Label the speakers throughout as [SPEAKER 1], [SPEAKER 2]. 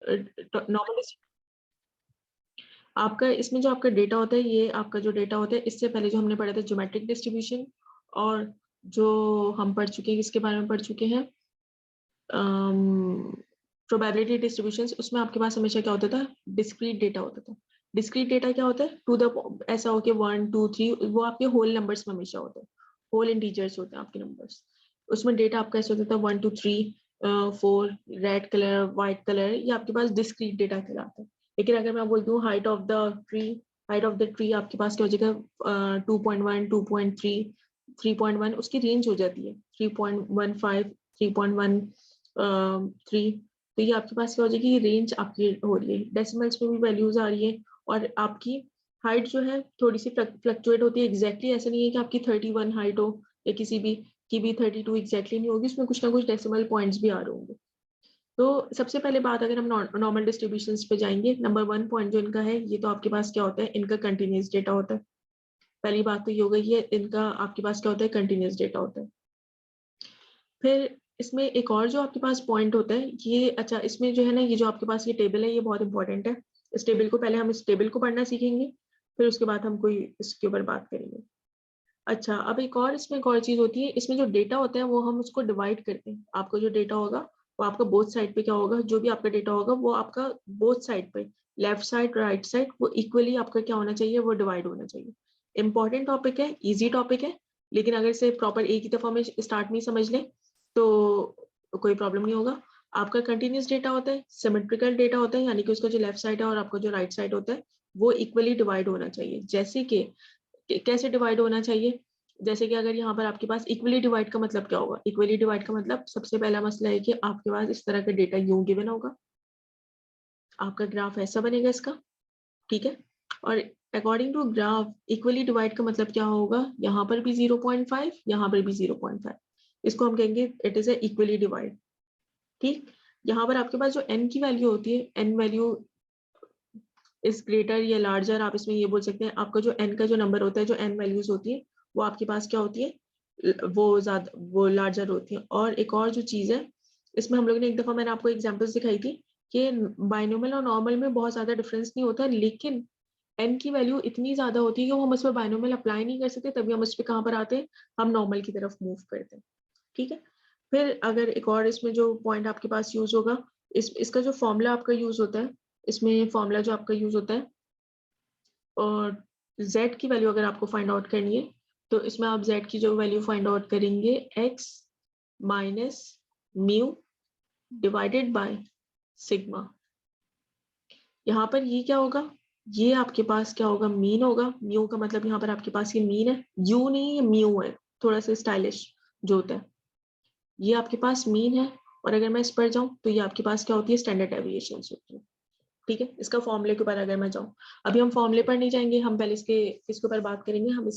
[SPEAKER 1] Normal आपका इसमें जो आपका डेटा होता है, ये आपका जो डेटा होता है, इससे पहले जो हमने पढ़ा था ज्योमेट्रिक डिस्ट्रीब्यूशन, और जो हम पढ़ चुके हैं, किसके बारे में पढ़ चुके हैं, प्रोबेबिलिटी डिस्ट्रीब्यूशंस, उसमें आपके पास हमेशा क्या होता था, डिस्क्रीट डेटा होता था। डिस्क्रीट डेटा क्या होता है, टू द ऐसा हो कि 1 2 3, वो आपके होल नंबर्स में हमेशा होता है, होल इंटीजर्स होते हैं आपके नंबर्स। उसमें डेटा आपका ऐसा होता था 1 2 3 4, रेड कलर, व्हाइट कलर, ये आपके पास डिस्क्रीट डेटा कहलाता है। लेकिन अगर मैं बोलती हूँ height of the tree, height of the tree आपके पास क्या हो जाएगा, 2.1 2.3 3.1, उसकी रेंज हो जाती है 3.15 3.13। तो ये आपके पास क्या हो जाएगी, ये रेंज आपकी हो रही है, डेसिमल्स में भी वैल्यूज आ रही है, और आपकी हाइट जो है थोड़ी सी फ्लक्चुएट होती है। एग्जैक्टली ऐसा नहीं है कि आपकी 31 हाइट हो या किसी भी की भी 32 एग्जैक्टली नहीं होगी, उसमें कुछ ना कुछ डेसिमल पॉइंट्स भी आ रहे होंगे। तो सबसे पहले बात, अगर हम नॉर्मल डिस्ट्रीब्यूशंस पे जाएंगे, नंबर 1 पॉइंट जो इनका है, ये तो आपके पास क्या होता है, इनका कंटिन्यूस डेटा होता है। पहली बात तो ये हो गई है, इनका आपके पास क्या होता है, कंटिन्यूस डेटा होता है। फिर इसमें एक और जो आपके पास पॉइंट होता है, ये अच्छा, इसमें जो है ना, ये जो आपके पास ये टेबल है, ये बहुत इंपॉर्टेंट है। इस टेबल को पहले हम इस टेबल को पढ़ना सीखेंगे, फिर उसके बाद हम कोई इसके ऊपर बात करेंगे। अच्छा, अब एक और इसमें एक और चीज होती है, इसमें जो डेटा होता है वो हम उसको डिवाइड करते हैं। आपका जो डेटा होगा वो आपका बोथ साइड पे क्या होगा, जो भी आपका डेटा होगा वो आपका बोथ साइड पे, लेफ्ट साइड राइट साइड, वो इक्वली आपका क्या होना चाहिए, वो डिवाइड होना चाहिए। इंपॉर्टेंट टॉपिक है, इजी टॉपिक है, लेकिन अगर से प्रॉपर एक ही दफा में स्टार्ट में समझ लें तो कोई प्रॉब्लम नहीं होगा। आपका कंटिन्यूस डेटा होता है, सिमेट्रिकल डेटा होता है, यानी कि उसका जो लेफ्ट साइड है और आपका जो राइट साइड होता है वो इक्वली डिवाइड होना चाहिए। जैसे कि कैसे डिवाइड होना चाहिए, जैसे कि अगर यहाँ पर आपके पास इक्वली डिवाइड का मतलब क्या होगा, इक्वली डिवाइड का मतलब सबसे पहला मसला है कि आपके पास इस तरह का डेटा यूं गिवन होगा, आपका ग्राफ ऐसा बनेगा इसका, ठीक है। और according to graph equally divide का मतलब क्या होगा, यहाँ पर भी 0.5, यहाँ पर भी 0.5, इसको हम कहेंगे it is a equally divide, ठीक। यहाँ पर आपके पास जो n की वैल्यू होती है, n वैल्यू इज ग्रेटर या लार्जर, आप इसमें ये बोल सकते हैं, आपका जो n का जो नंबर होता है, जो n वैल्यूज होती है, वो आपके पास क्या होती है, वो ज्यादा, वो लार्जर होती है। और एक और जो चीज है, इसमें हम लोग ने एक दफा, मैंने आपको एग्जांपल्स दिखाई थी कि बाइनोमियल और नॉर्मल में बहुत ज्यादा डिफरेंस नहीं होता, लेकिन n की वैल्यू इतनी ज्यादा होती है कि हम उस पर बाइनोमियल अप्लाई नहीं कर सकते, तभी हम उस पर कहाँ पर आते हैं, हम नॉर्मल की तरफ मूव करते हैं, ठीक है। फिर अगर एक और इसमें जो पॉइंट आपके पास यूज होगा, इसका जो फॉर्मूला आपका यूज होता है, इसमें फॉर्मूला जो आपका यूज होता है, और z की वैल्यू अगर आपको फाइंड आउट करनी है, तो इसमें आप z की जो वैल्यू फाइंड आउट करेंगे, x minus mu divided by sigma. यहाँ पर ये क्या होगा, ये आपके पास क्या होगा, मीन होगा। म्यू का मतलब यहाँ पर आपके पास ये मीन है, यू नहीं, ये म्यू है, थोड़ा सा स्टाइलिश जो होता है, ये आपके पास मीन है। और अगर मैं इस पर जाऊं तो ये आपके पास क्या होती है, स्टैंडर्ड डेविएशन होती है, ठीक है। इसका फॉर्मूले के ऊपर अगर मैं जाऊं, अभी हम फॉर्मूले पर नहीं जाएंगे, हम पहले इसके ऊपर बात करेंगे, हम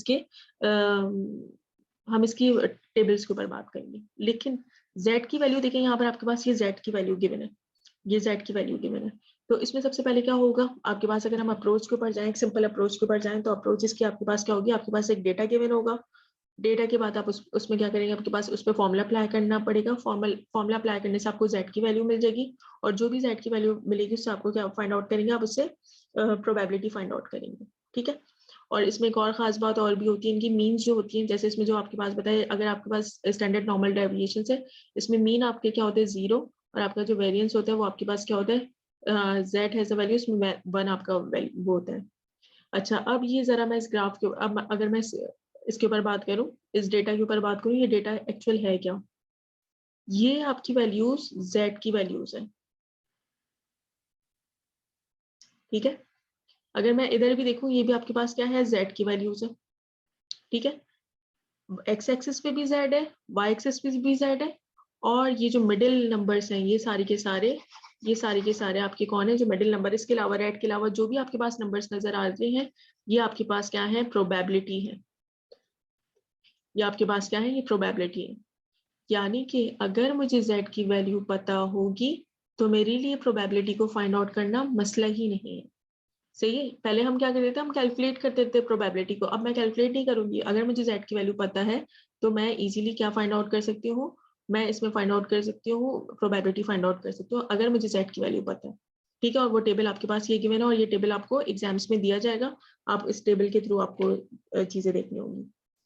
[SPEAKER 1] इसकी टेबल्स के ऊपर बात करेंगे। लेकिन z की वैल्यू देखिए, यहाँ पर आपके पास ये z की वैल्यू गिवन है, ये z की वैल्यू गिवन है। तो इसमें सबसे पहले क्या होगा आपके पास, अगर हम अप्रोच के ऊपर जाएं, सिंपल अप्रोच के ऊपर जाएं, तो अप्रोच इसकी आपके पास क्या होगी, आपके पास एक डेटा गिवन होगा। डेटा के बाद आप उसमें क्या करेंगे, आपके पास उस पर फॉर्मूला अप्लाई करना पड़ेगा, फॉर्मूला अप्लाई करने से आपको z की वैल्यू मिल जाएगी, और जो भी z की वैल्यू मिलेगी उससे आपको क्या फाइंड आउट करेंगे, आप उससे प्रोबेबिलिटी फाइंड आउट करेंगे, ठीक है। और इसमें एक और खास बात और भी होती है, इनकी मीन्स जो होती हैं, जैसे इसमें जो आपके पास बताए, अगर आपके पास स्टैंडर्ड नॉर्मल डेविएशन है, इसमें मीन आपके क्या होते हैं, 0, और आपका जो वेरियंस होता है वो आपके पास क्या होता है, z हैज अ वैल्यू, इसमें 1 आपका वैल्यू वो होता है। अच्छा, अब ये जरा मैं इस ग्राफ के, अब अगर मैं इसके ऊपर बात करूं, इस डेटा के ऊपर बात करूं, ये डेटा एक्चुअल है क्या, ये आपकी वैल्यूज z की वैल्यूज है, ठीक है। अगर मैं इधर भी देखूं, ये भी आपके पास क्या है, z की वैल्यूज है, ठीक है। x एक्सिस पे भी z है, y एक्सिस पे भी z है, और ये जो मिडिल नंबर्स हैं, ये सारे के सारे, ये सारे के सारे आपके कौन है, जो मिडिल नंबर, इसके अलावा रेड के अलावा जो भी आपके पास नंबर्स नजर आ रहे हैं, ये आपके पास क्या है, प्रोबेबिलिटी है। ये आपके पास क्या है, ये प्रोबेबिलिटी है। यानी कि अगर मुझे z की वैल्यू पता होगी तो मेरे लिए प्रोबेबिलिटी को फाइंड आउट करना मसला ही नहीं है, सही है। पहले हम क्या करते थे, हम कैलकुलेट करते थे प्रोबेबिलिटी को, अब मैं कैलकुलेट नहीं करूंगी। अगर मुझे z की वैल्यू पता है तो मैं इजीली क्या फाइंड आउट कर सकती हूँ, मैं इसमें फाइंड आउट कर सकती हूँ, प्रोबेबिलिटी फाइंड आउट कर सकती हूँ, अगर मुझे z की वैल्यू पता है। ठीक है, और वो टेबल आपके पास ये गिवन है और ये टेबल आपको एग्जाम्स में दिया जाएगा, आप इस टेबल के थ्रू आपको चीजें देखनी होंगी।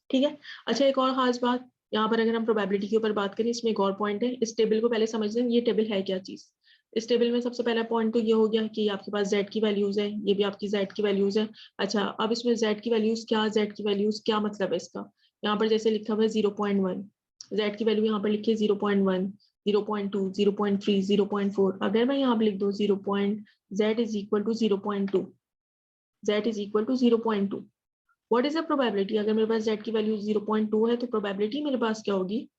[SPEAKER 1] ठीक है, अच्छा एक और खास बात यहाँ पर अगर हम प्रोबेबिलिटी के ऊपर बात करें, इसमें एक और पॉइंट है, इस टेबल को पहले समझ लें, ये टेबल है क्या चीज। इस टेबल में सबसे पहला पॉइंट तो ये हो गया कि आपके पास z की वैल्यूज है, ये भी आपकी z की वैल्यूज है। अच्छा अब इसमें z की वैल्यूज क्या, z की वैल्यूज क्या मतलब है इसका, यहाँ पर जैसे लिखा हुआ है 0.1, z की वैल्यू यहाँ पर लिखी है 0.1, 0.2, 0.3, 0.4। अगर मैं यहाँ पर लिख दूँ z is equal to 0.2, z is equal to 0.2, what is the probability, अगर मेरे पास z की वैल्यू 0.2 है तो प्रोबेबिलिटी मेरे पास क्या होगी,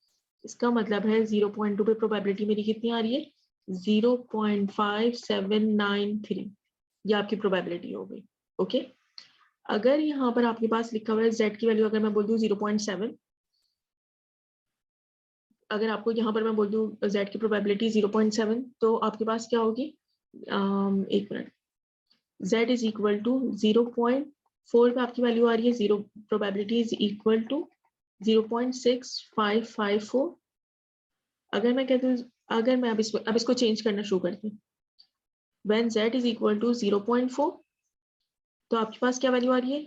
[SPEAKER 1] इसका मतलब है 0.2 पे प्रोबेबिलिटी मेरी कितनी आ रही है, 0.5793, ये आपकी प्रोबेबिलिटी हो गई। ओके, अगर यहाँ पर आपके पास लिखा हुआ है z की वैल्यू, अगर मैं बोल दूँ 0.7, अगर आपको यहाँ पर मैं बोल दूँ z की प्रोबेबिलिटी 0.7, तो आपके पास क्या होगी, एक minute, z is equal to 0.4 पे आपकी वैल्यू आ रही है, zero probability is equal to 0.6554। अगर मैं कहती हूँ, अगर मैं अब इसको चेंज करना शुरू करती हूँ, when z is equal to 0.4, तो आपके पास क्या वैल्यू आ रही है,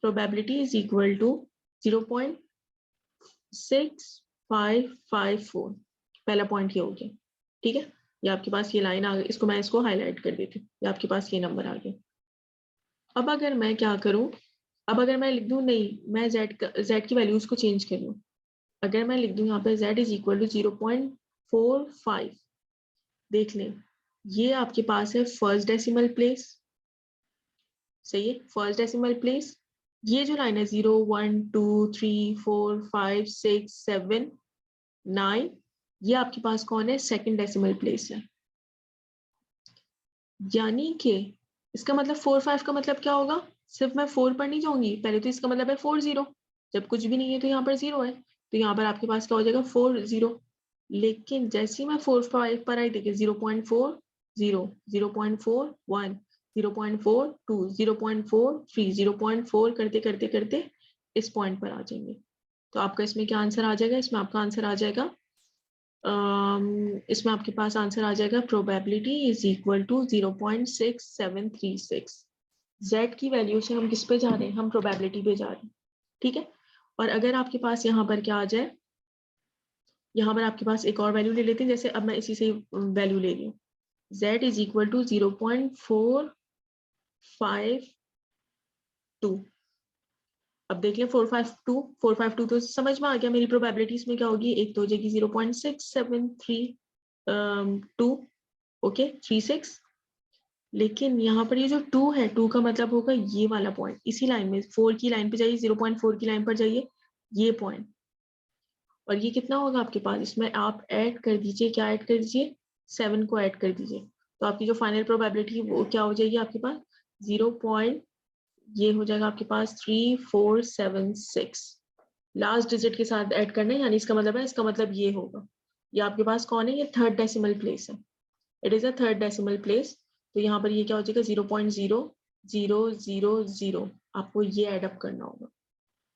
[SPEAKER 1] प्रोबेबिलिटी इज इक्वल टू 0.6554, पहला पॉइंट ये हो गया। ठीक है, ये आपके पास ये लाइन आ गई, इसको मैं इसको हाईलाइट कर देती हूँ, ये आपके पास ये नंबर आ गया। अब अगर मैं क्या करूँ, अब अगर मैं लिख दूँ नहीं, मैं z की वैल्यूज को चेंज कर लूँ, अगर मैं लिख दूँ यहाँ पे z इज इक्वल टू 0.45, देख लें ये आपके पास है फर्स्ट डेसिमल प्लेस, सही है, फर्स्ट डेसिमल प्लेस, ये जो लाइन है 0 1 2 3 4 5 6 7 9, ये आपके पास कौन है, सेकंड डेसिमल प्लेस है। यानी कि इसका मतलब 4 5 का मतलब क्या होगा, सिर्फ मैं 4 पर नहीं जाऊंगी, पहले तो इसका मतलब है 4 0, जब कुछ भी नहीं है तो यहाँ पर 0 है, तो यहाँ पर आपके पास क्या हो जाएगा 4 0। लेकिन जैसे ही मैं 4 5 पर आई, देखिए 0.4 0, 0.41, 0.42, 0.43, 0.4 करते करते करते इस पॉइंट पर आ जाएंगे। तो आपका इसमें क्या आंसर आ जाएगा, इसमें आपका आंसर आ जाएगा, इसमें आपके पास आंसर आ जाएगा probability is equal to 0.6736। z की वैल्यू से हम किस पे जा रहे हैं, हम प्रोबेबिलिटी पे जा रहे हैं। ठीक है, और अगर आपके पास यहाँ पर क्या आ जाए, यहाँ पर आपके पास एक और वैल्यू ले लेते हैं, जैसे अब मैं इसी से वैल्यू ले रही हूँ, z इज इक्वल टू 0.452। अब देख लें 452 तो समझ में आ गया, मेरी प्रोबेबिलिटीज में क्या होगी, एक तो हो जाएगी 0.6732, ओके 36, लेकिन यहाँ पर ये जो 2 है, 2 का मतलब होगा ये वाला पॉइंट, इसी लाइन में 4 की लाइन पे जाइए, 0.4 की लाइन पर जाइए, ये पॉइंट, और ये कितना होगा आपके पास, इसमें आप ऐड कर दीजिए, क्या ऐड कर दीजिए, 7 को ऐड कर दीजिए, तो आपकी जो फाइनल प्रोबेबिलिटी वो क्या हो जाएगी आपके पास, 0. ये हो जाएगा आपके पास 3476, लास्ट डिजिट के साथ ऐड करना है, यानी इसका मतलब है, इसका मतलब ये होगा, ये आपके पास कौन है, ये थर्ड डेसिमल प्लेस है, it is a third decimal place, तो यहाँ पर ये क्या हो जाएगा 0.0000, आपको ये एडअप करना होगा।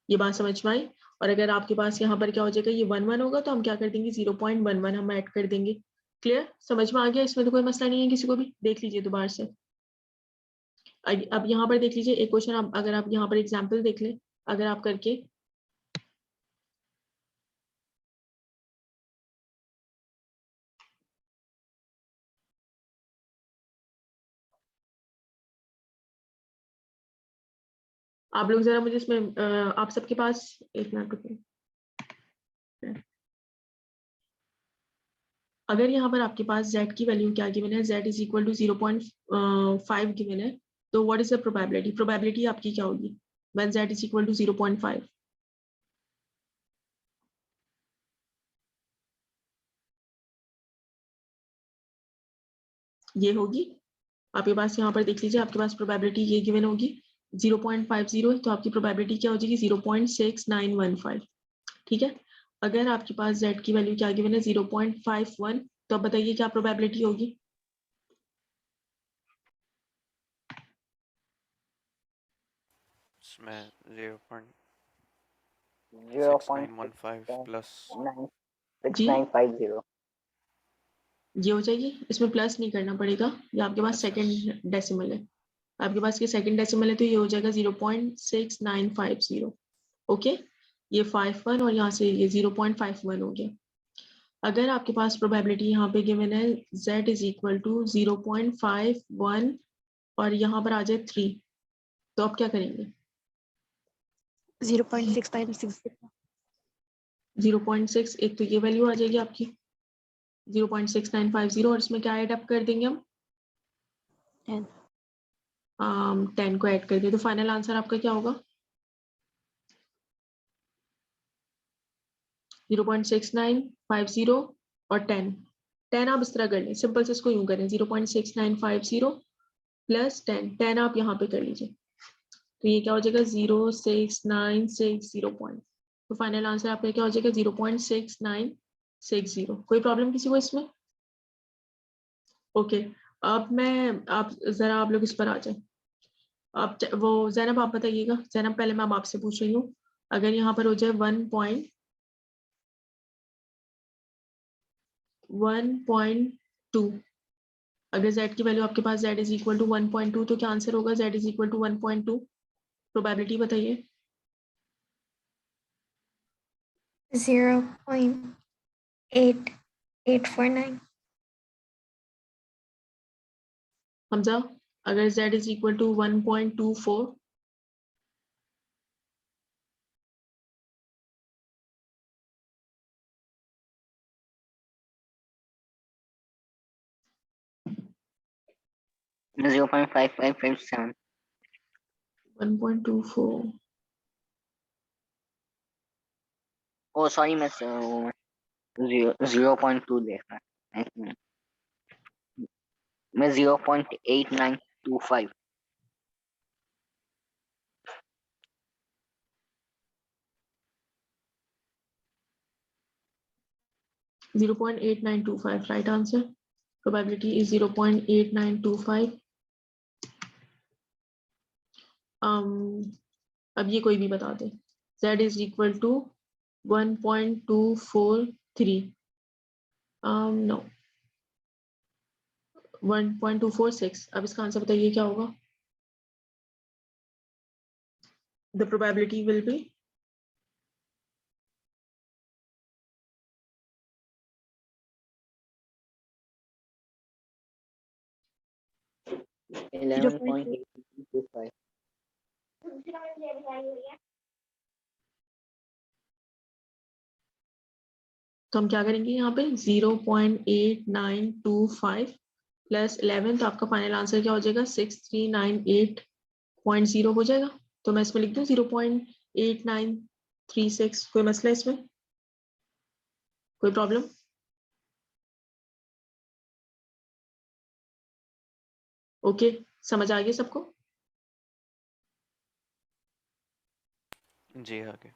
[SPEAKER 1] ये बात समझ में आई, और अगर आपके पास यहाँ पर क्या हो जाएगा, ये 1 1 होगा, तो हम क्या कर देंगे 0.11 हम ऐड कर देंगे। क्लियर, समझ में आ गया, इसमें तो कोई मसला नहीं है, किसी को भी देख लीजिए दोबारा से। अब यहाँ पर देख लीजिए एक क्वेश्चन, अगर आप यहाँ पर एग्जाम्पल देख लें, अगर आप करके, आप लोग जरा मुझे इसमें आप सबके पास एक मिनट रुकिए, अगर यहाँ पर आपके पास z की वैल्यू क्या गिवन है, z is equal to 0.5 given है, तो what is the probability, probability आपकी क्या होगी when z is equal to 0.5, ये होगी आपके पास, यहाँ पर देख लीजिए आपके पास प्रोबेबिलिटी ये गिवन होगी 0.50 है, तो आपकी प्रोबेबिलिटी क्या हो जाएगी 0.6915। ठीक है, अगर आपके पास z की वैल्यू क्या गिवन है 0.51, तो अब बताइए क्या प्रोबेबिलिटी होगी,
[SPEAKER 2] इसमें
[SPEAKER 3] 0.6950
[SPEAKER 2] 0.6915 प्लस
[SPEAKER 1] जी
[SPEAKER 3] 6950
[SPEAKER 1] ये हो जाएगी, इसमें प्लस नहीं करना पड़ेगा, ये आपके पास सेकंड डेसिमल है, आपके पास ये सेकंड डेसिमल है तो ये हो जाएगा 0.6950। ओके, ये 51 और यहाँ से ये 0.51 हो गया। अगर आपके पास प्रोबेबिलिटी यहाँ पे गिवन है z इज इक्वल टू 0.51 और यहाँ पर आ जाए 3, तो आप क्या करेंगे? 0.6, एक तो ये वैल्यू आ जाएगी आपकी 0.6950 और इसमें क्या ऐड अप कर देंगे हम? 10 को ऐड कर दिए, तो फाइनल आंसर आपका क्या होगा? 0.6950 और 10 आप इस तरह कर लें, सिंपल से इसको यूं करें 0.6950 प्लस 10 आप यहाँ पे कर लीजिए, तो ये क्या हो जाएगा 0.6960 पॉइंट, तो फाइनल आंसर आपका क्या हो जाएगा 0.6960। कोई प्रॉब्लम किसी को इसमें? ओके, अब मैं आप जरा आप लोग इस पर आ जाए, आप वो जैनब आप बताइएगा, जैनब पहले मैं आपसे पूछ रही हूँ, अगर यहाँ पर हो जाए 1.2, अगर z की वैल्यू आपके पास z इज इक्वल टू 1.2 तो क्या आंसर होगा? z is equal to 1.2, probability बताइए।
[SPEAKER 2] 0.8849।
[SPEAKER 1] हमजा, अगर z is equal to 1.24,
[SPEAKER 3] 0.5557.
[SPEAKER 1] 1.24,
[SPEAKER 3] oh sorry, मैं 0.2 देख रहा हूँ। एक मिनट, मैं 0.8925।
[SPEAKER 1] 0.8925 राइट आंसर, प्रोबेबिलिटी इज 0.8925। अब ये कोई भी बता दे, z is equal to 1.243, no 1.246, अब इसका आंसर बताइए क्या होगा? The probability will be
[SPEAKER 3] 11.825।
[SPEAKER 1] तो हम क्या करेंगे यहाँ पे 0.8925 प्लस 11, तो आपका फाइनल आंसर क्या हो जाएगा 6398.0 हो जाएगा, तो मैं इसमें लिख दूँ 0.8936। कोई मसला है इसमें? कोई प्रॉब्लम? ओके, समझ आ गया सबको?
[SPEAKER 4] जी आगे।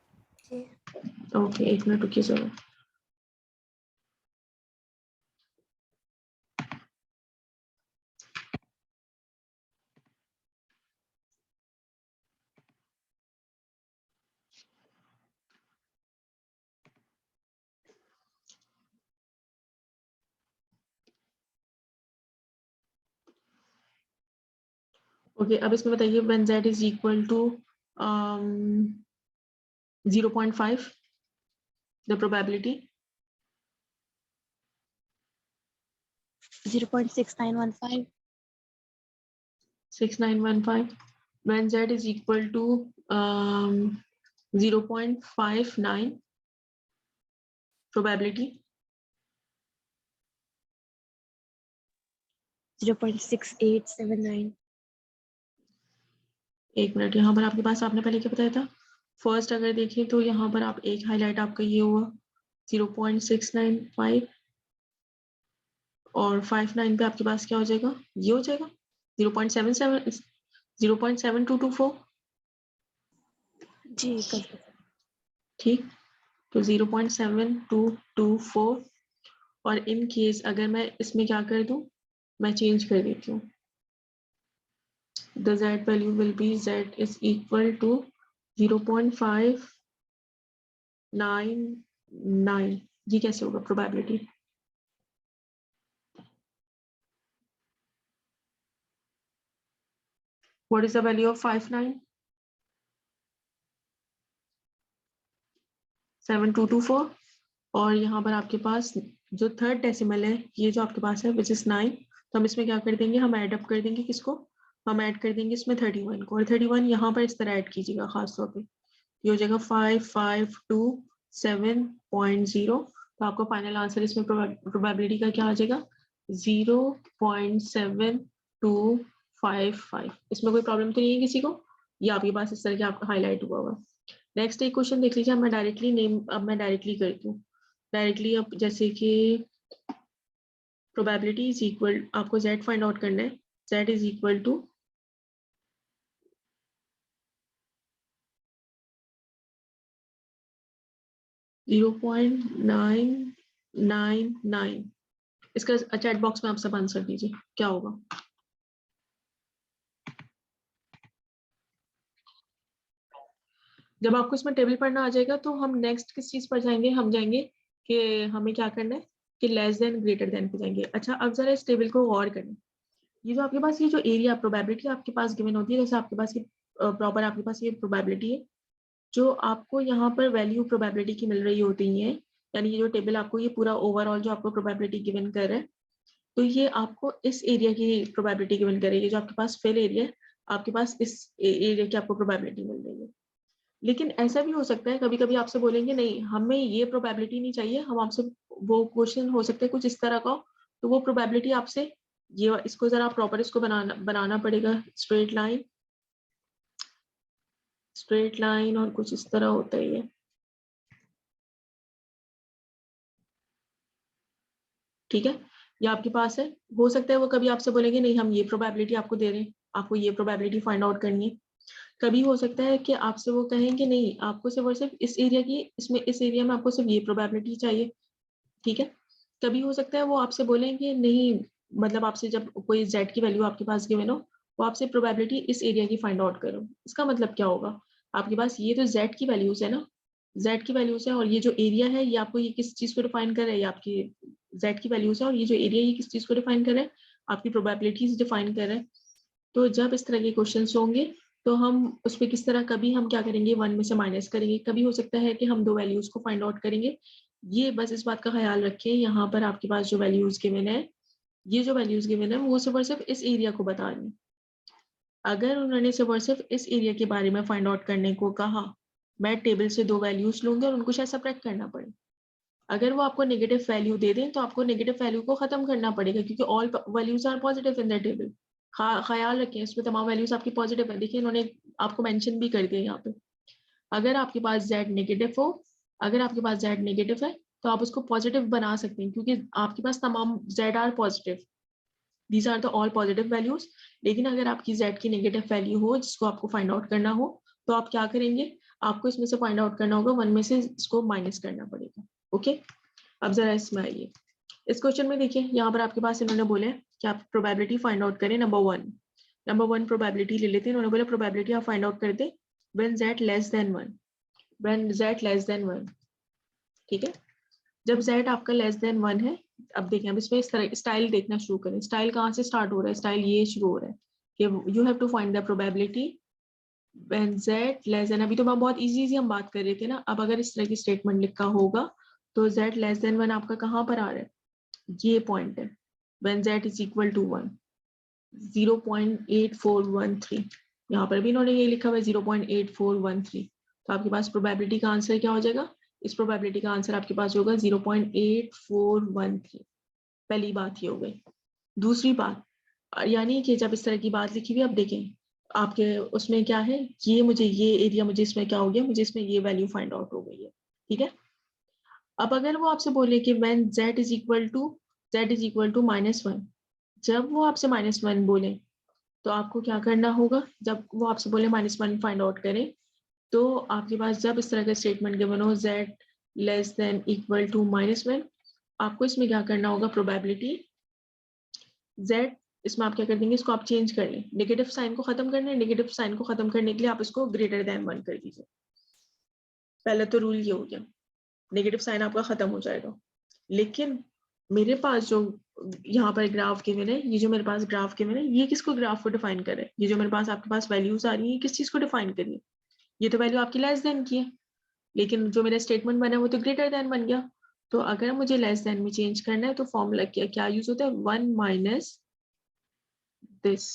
[SPEAKER 1] ओके, एक मिनट रुकिए जरा। ओके, अब इसमें बताइए when z is equal to 0.5, the probability
[SPEAKER 2] 0.6915।
[SPEAKER 1] 6915, when z is equal to 0.59, probability
[SPEAKER 2] 0.6879।
[SPEAKER 1] एक मिनट, यहाँ पर आपके पास आपने पहले क्या बताया था? फर्स्ट अगर देखें तो यहाँ पर आप एक हाईलाइट आपका ये हुआ 0.695 और 59 पे आपके पास क्या हो जाएगा? ये हो जाएगा 0.77, 0.7224।
[SPEAKER 2] जी कर सकते।
[SPEAKER 1] ठीक, तो 0.7224, और इन केस अगर मैं इसमें क्या कर दूं, मैं चेंज कर देती हूँ, the z value will be z is equal to 0.599। ये कैसे होगा probability? What is the value of 59? 7224। और यहाँ पर आपके पास जो थर्ड डेसिमल है ये जो आपके पास है विच इज 9, तो हम इसमें क्या कर देंगे, हम ऐड अप कर देंगे किसको, हम ऐड कर देंगे इसमें 31 को, और 31 यहाँ पर इस तरह ऐड कीजिएगा खास तौर पे, ये हो जाएगा 5527.0। तो आपका फाइनल आंसर इसमें प्रोबेबिलिटी का क्या आ जाएगा, 0.7255। इसमें कोई प्रॉब्लम तो नहीं है किसी को, ये आपके पास इस तरह के आपका हाईलाइट हुआ हुआ। नेक्स्ट एक क्वेश्चन देख लीजिए, मैं डायरेक्टली करती हूँ डायरेक्टली। अब जैसे कि प्रोबेबिलिटी इज इक्वल, आपको z फाइंड आउट करना है, z इज इक्वल टू 0.999। इसका चैट बॉक्स में आप सब आंसर दीजिए क्या होगा। जब आपको इसमें टेबल पढ़ना आ जाएगा तो हम नेक्स्ट किस चीज पर जाएंगे, हम जाएंगे कि हमें क्या करना है कि लेस देन ग्रेटर देन पे जाएंगे। अच्छा अब जरा इस टेबल को गौर करें, ये जो आपके पास ये जो एरिया प्रोबेबिलिटी आपके पास गिवन होती है, जैसे आपके पास ये प्रॉपर आपके पास ये प्रोबेबिलिटी है, जो आपको यहाँ पर वैल्यू प्रोबेबिलिटी की मिल रही होती है, यानी ये जो टेबल आपको ये पूरा ओवरऑल जो आपको प्रोबेबिलिटी गिवन कर रहा है, तो ये आपको इस एरिया की प्रोबेबिलिटी गिवन कर रही है। जो आपके पास फिल एरिया है, आपके पास इस एरिया की आपको प्रोबेबिलिटी मिल रही है। लेकिन ऐसा भी हो सकता है कभी कभी आपसे बोलेंगे नहीं हमें ये प्रोबेबिलिटी नहीं चाहिए, हम आपसे वो क्वेश्चन हो सकता है कुछ इस तरह का, तो वो प्रोबेबिलिटी आपसे ये इसको जरा प्रॉपर इसको बनाना पड़ेगा, स्ट्रेट लाइन और कुछ इस तरह होता है ये, ठीक है। ये आपके पास है, हो सकता है वो कभी आपसे बोलेंगे नहीं हम ये प्रोबेबिलिटी आपको दे रहे हैं, आपको ये प्रोबेबिलिटी फाइंड आउट करनी है। कभी हो सकता है कि आपसे वो कहेंगे नहीं आपको सिर्फ और सिर्फ इस एरिया की, इसमें इस एरिया में आपको सिर्फ ये प्रोबेबिलिटी चाहिए, ठीक है। कभी हो सकता है वो आपसे बोलेंगे नहीं, मतलब आपसे जब कोई z की वैल्यू आपके पास गिवन हो, वो आपसे प्रोबेबिलिटी इस एरिया की फाइंड आउट करो। इसका मतलब क्या होगा, आपके पास ये तो z की वैल्यूज है ना, z की वैल्यूज है, और ये जो एरिया है ये आपको ये किस चीज को डिफाइन कर रहा है, ये आपकी z की वैल्यूज है, और ये जो एरिया ये किस चीज को डिफाइन कर रहा है, आपकी प्रोबेबिलिटीज डिफाइन कर रहा है। तो जब इस तरह के क्वेश्चन होंगे तो हम उस पर किस तरह, कभी हम क्या करेंगे 1 में से माइनस करेंगे, कभी हो सकता है कि हम दो वैल्यूज को फाइंड आउट करेंगे। ये बस इस बात का ख्याल रखें, यहाँ पर आपके पास जो वैल्यूज गिवन है, ये जो वैल्यूज गिवन है वो सिर्फ और सिर्फ इस एरिया को बता रही है। अगर उन्होंने सिर्फ और सिर्फ इस एरिया के बारे में फाइंड आउट करने को कहा, मैं टेबल से दो वैल्यूज लूंगी और उनको शायद सबट्रैक्ट करना पड़े। अगर वो आपको नेगेटिव वैल्यू दे दें तो आपको नेगेटिव वैल्यू को खत्म करना पड़ेगा, क्योंकि all values are positive in the table. ख्याल रखें इसमें तमाम वैल्यूज आपकी पॉजिटिव है। देखिए इन्होंने आपको मेंशन भी कर दिया यहाँ पे, अगर आपके पास z नेगेटिव हो, अगर आपके पास z नेगेटिव है तो आप उसको पॉजिटिव बना सकते हैं, क्योंकि आपके पास तमाम z are positive, these are the all positive values. लेकिन अगर आपकी z की नेगेटिव वैल्यू हो जिसको आपको फाइंड आउट करना हो, तो आप क्या करेंगे, आपको इसमें से फाइंड आउट करना होगा, 1 में से इसको माइनस करना पड़ेगा। ओके, अब जरा इसमें आइए, इस क्वेश्चन में देखिए यहाँ पर आपके पास इन्होंने बोले कि आप प्रोबेबिलिटी फाइंड आउट करें नंबर वन प्रोबेबिलिटी ले लेते हैं। इन्होंने बोला प्रोबेबिलिटी आप फाइंड आउट कर दे when z less than 1, when z less than 1, ठीक है। जब z आपका लेस देन 1 है, अब देखें, अब इसमें इस तरह स्टाइल देखना शुरू करें। स्टाइल कहाँ से स्टार्ट हो रहा है, स्टाइल ये शुरू हो रहा है कि you have to find the probability when z less than, अभी तो मैं बहुत इजी हम बात कर रहे थे ना, अब अगर इस तरह की स्टेटमेंट लिखा होगा तो z लेस देन 1 आपका कहाँ पर आ रहा है, ये पॉइंट है, when z is equal to 1, 0.8413, यहाँ पर भी इन्होंने ये लिखा हुआ है 0.8413। तो आपके पास प्रोबेबिलिटी का आंसर क्या हो जाएगा, इस प्रोबेबिलिटी का आंसर आपके पास होगा 0.8413। पहली बात ये हो गई। दूसरी बात, यानी कि जब इस तरह की बात लिखी हुई, अब देखें आपके उसमें क्या है, ये मुझे ये एरिया मुझे इसमें क्या हो गया, मुझे इसमें ये वैल्यू फाइंड आउट हो गई है, ठीक है। अब अगर वो आपसे बोले कि when z is equal to -1, जब वो आपसे -1 बोले तो आपको क्या करना होगा, जब वो आपसे बोले -1 फाइंड आउट करें, तो आपके पास जब इस तरह का स्टेटमेंट गिवन हो z less than equal to -1, आपको इसमें क्या करना होगा, प्रोबेबिलिटी z, इसमें आप क्या कर देंगे, इसको आप चेंज कर लें, नेगेटिव साइन को खत्म करना है, नेगेटिव साइन को खत्म करने के लिए आप इसको ग्रेटर देन 1 कर दीजिए। पहला तो रूल ये हो गया, नेगेटिव साइन आपका खत्म हो जाएगा। लेकिन मेरे पास जो यहाँ पर ग्राफ गिवन है, ये जो मेरे पास ग्राफ गिवन है, ये किसको ग्राफ को डिफाइन कर रहा है? ये जो मेरे पास आपके पास वैल्यूज आ रही है, किस चीज को डिफाइन कर रही है? ये तो वैल्यू आपकी लेस देन की है, लेकिन जो मेरा स्टेटमेंट बना है वो तो ग्रेटर देन बन गया। तो अगर मुझे लेस देन में चेंज करना है तो फॉर्मूला क्या यूज होता है? 1 माइनस दिस।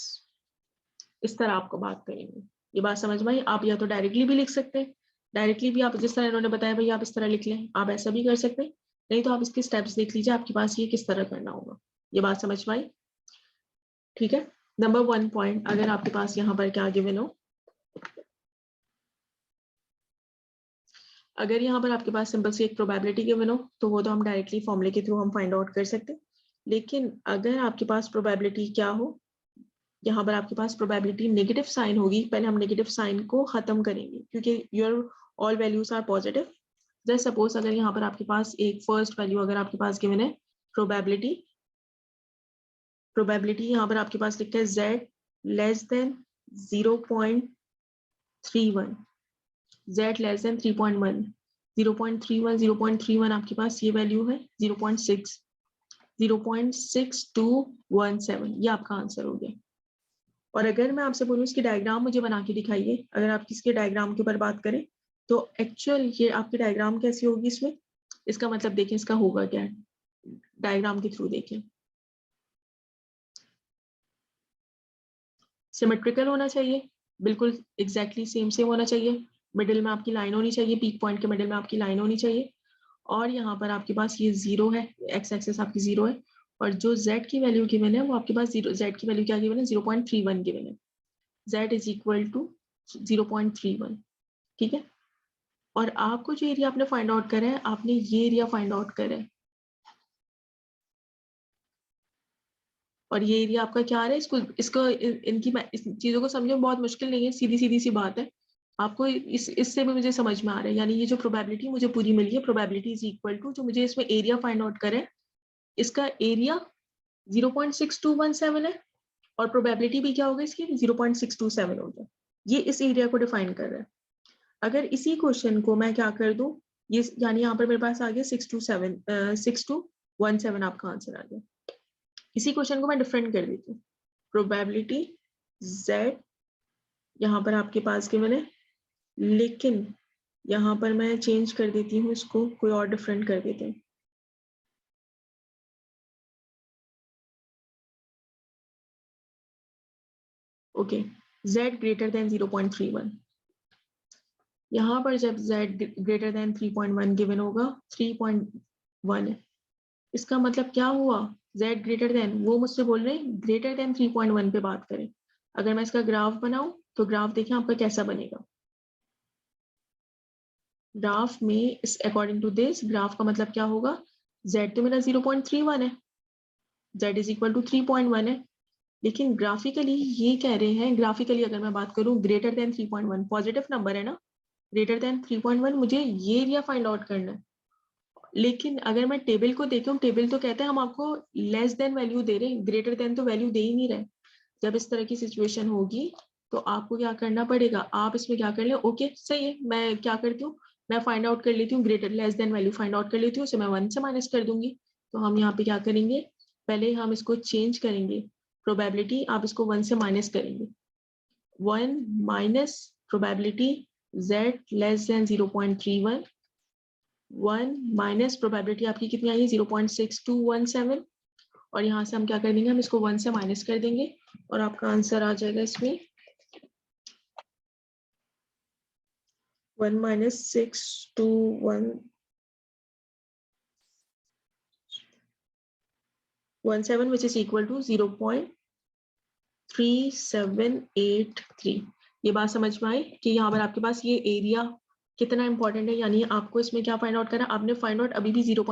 [SPEAKER 1] इस तरह आपको बात करेंगे। ये बात समझ में आई? आप या तो डायरेक्टली भी लिख सकते हैं, डायरेक्टली भी आप जिस तरह इन्होंने बताया भाई आप इस तरह लिख लें, आप ऐसा भी कर सकते हैं, नहीं तो आप इसके स्टेप्स देख लीजिए आपके पास ये किस तरह करना होगा। ये बात समझ में आई? ठीक है। नंबर 1 पॉइंट, अगर आपके पास यहाँ पर क्या गिवन हो, अगर यहाँ पर आपके पास सिंपल सी एक प्रोबेबिलिटी गिवन हो तो वो तो हम डायरेक्टली फॉर्मूले के थ्रू हम फाइंड आउट कर सकते हैं। लेकिन अगर आपके पास प्रोबेबिलिटी क्या हो, यहाँ पर आपके पास प्रोबेबिलिटी नेगेटिव साइन होगी, पहले हम नेगेटिव साइन को खत्म करेंगे क्योंकि your all values are positive. जैसे सपोज अगर यहाँ पर आपके पास एक फर्स्ट वैल्यू अगर आपके पास गिवन है प्रोबेबिलिटी यहाँ पर आपके पास लिखा है z less then 0.31, z less then 3.1, 0.31 आपके पास ये वैल्यू है 0.6217, ये आपका आंसर हो गया। और अगर मैं आपसे बोलूँ इसकी डायग्राम मुझे बना के दिखाइए, अगर आप इसके डायग्राम के ऊपर बात करें तो एक्चुअल ये आपकी डायग्राम कैसी होगी इसमें, इसका मतलब देखें इसका होगा क्या, डायग्राम के थ्रू देखें। सिमेट्रिकल होना चाहिए, बिल्कुल एग्जैक्टली सेम होना चाहिए, मिडिल में आपकी लाइन होनी चाहिए, पीक पॉइंट के मिडिल में आपकी लाइन होनी चाहिए, और यहाँ पर आपके पास ये 0 है, एक्स एक्सेस आपकी 0 है, और जो z की वैल्यू गिवन है वो आपके पास z की वैल्यू क्या गिवन है? 0.31 गिवन है, z इज इक्वल टू 0.31। ठीक है। और आपको जो एरिया आपने फाइंड आउट करा है, आपने ये एरिया फाइंड आउट करा है, और ये एरिया आपका क्या आ रहा है? इसको इनकी इस चीजों को समझो, बहुत मुश्किल नहीं है, सीधी सी बात है, आपको इससे भी मुझे समझ में आ रहा है। यानी ये जो प्रोबेबिलिटी मुझे पूरी मिली है, प्रोबेबिलिटी इज इक्वल टू जो मुझे इसमें एरिया फाइंड आउट करे, इसका एरिया 0.6217 है, और प्रोबेबिलिटी भी क्या होगा इसकी? 0.627 होगा। ये इस एरिया को डिफाइन कर रहा है। अगर इसी क्वेश्चन को मैं क्या कर दूं, ये यानी यहाँ पर मेरे पास आ गया 6217 आपका आंसर आ गया। इसी क्वेश्चन को मैं डिफरेंट कर देती हूँ, प्रोबेबिलिटी z यहाँ पर आपके पास गिवन है, लेकिन यहाँ पर मैं चेंज कर देती हूँ, इसको कोई और डिफरेंट कर देते हैं। ओके, z ग्रेटर देन 0.31, यहाँ पर जब z ग्रेटर देन 3.1 गिवन होगा, 3.1 है, इसका मतलब क्या हुआ? z ग्रेटर देन, वो मुझसे बोल रहे हैं ग्रेटर देन 3.1 पे बात करें। अगर मैं इसका ग्राफ बनाऊं तो ग्राफ देखें आपका कैसा बनेगा। ग्राफ में इस अकॉर्डिंग टू दिस ग्राफ का मतलब क्या होगा? z तो मेरा 0.31 है, z इज इक्वल टू 3.1 है, लेकिन ग्राफिकली ये कह रहे हैं, ग्राफिकली अगर मैं बात करूं ग्रेटर देन 3.1 पॉजिटिव नंबर है ना, ग्रेटर देन 3.1 मुझे ये एरिया फाइंड आउट करना है। लेकिन अगर मैं टेबल को देखूं, टेबल तो कहते हैं हम आपको लेस देन वैल्यू दे रहे हैं, ग्रेटर देन तो वैल्यू दे ही नहीं रहे। जब इस तरह की सिचुएशन होगी तो आपको क्या करना पड़ेगा, आप इसमें क्या कर ले, ओके सही है, मैं क्या करती हूँ, मैं फाइंड आउट कर लेती हूँ, greater less than value find out कर लेती हूँ, उसे मैं 1 से माइनस कर दूंगी। तो हम यहाँ पे क्या करेंगे, पहले हम इसको चेंज करेंगे, प्रोबेबिलिटी आप इसको 1 से माइनस करेंगे, 1 minus probability z less then 0.31, 1 minus probability आपकी कितनी आई है? 0.6217, और यहाँ से हम क्या कर देंगे, हम इसको 1 से माइनस कर देंगे, और आपका आंसर आ जाएगा इसमें 1 minus 62117 which is equal to 0.3783। ये बात समझ में आई कि यहाँ पर आपके पास ये एरिया कितना इंपॉर्टेंट है, यानी आपको इसमें क्या फाइंड आउट करना है, आपने फाइंड आउट अभी भी 0.